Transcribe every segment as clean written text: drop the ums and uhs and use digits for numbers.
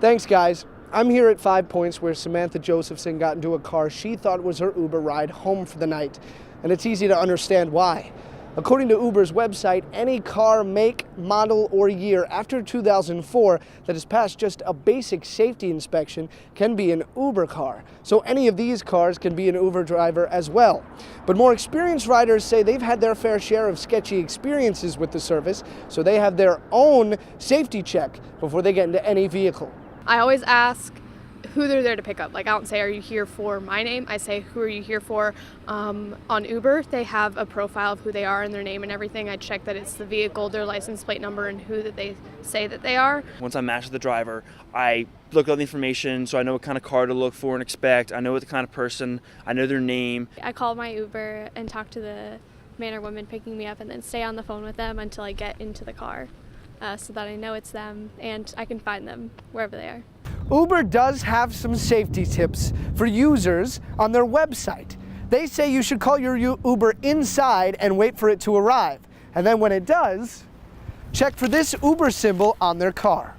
Thanks, guys. I'm here at 5 Points where Samantha Josephson got into a car she thought was her Uber ride home for the night. And it's easy to understand why. According to Uber's website, any car, make, model, or year after 2004 that has passed just a basic safety inspection can be an Uber car. So any of these cars can be an Uber driver as well. But more experienced riders say they've had their fair share of sketchy experiences with the service, so they have their own safety check before they get into any vehicle. I always ask who they're there to pick up. Like, I don't say, are you here for my name? I say, who are you here for? On Uber, they have a profile of who they are and their name and everything. I check that it's the vehicle, their license plate number, and who that they say that they are. Once I'm matched with the driver, I look at all the information so I know what kind of car to look for and expect. I know what the kind of person, I know their name. I call my Uber and talk to the man or woman picking me up and then stay on the phone with them until I get into the car. So that I know it's them and I can find them wherever they are. Uber does have some safety tips for users on their website. They say you should call your Uber inside and wait for it to arrive. And then when it does, check for this Uber symbol on their car.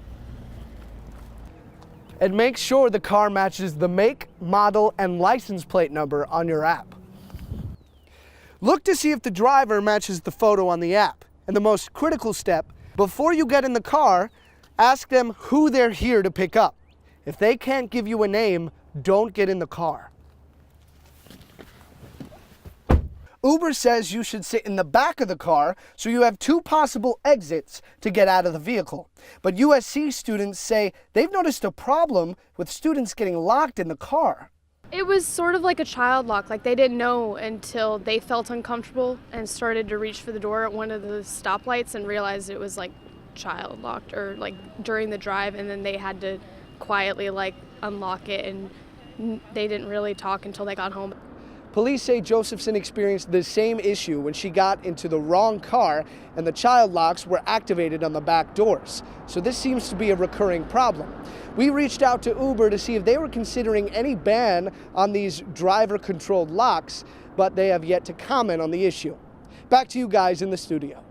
And make sure the car matches the make, model, and license plate number on your app. Look to see if the driver matches the photo on the app. And the most critical step, before you get in the car, ask them who they're here to pick up. If they can't give you a name, don't get in the car. Uber says you should sit in the back of the car so you have two possible exits to get out of the vehicle. But USC students say they've noticed a problem with students getting locked in the car. It was sort of like a child lock. Like, they didn't know until they felt uncomfortable and started to reach for the door at one of the stoplights and realized it was like child locked, or like during the drive, and then they had to quietly like unlock it, and they didn't really talk until they got home. Police say Josephson experienced the same issue when she got into the wrong car and the child locks were activated on the back doors. So this seems to be a recurring problem. We reached out to Uber to see if they were considering any ban on these driver-controlled locks, but they have yet to comment on the issue. Back to you guys in the studio.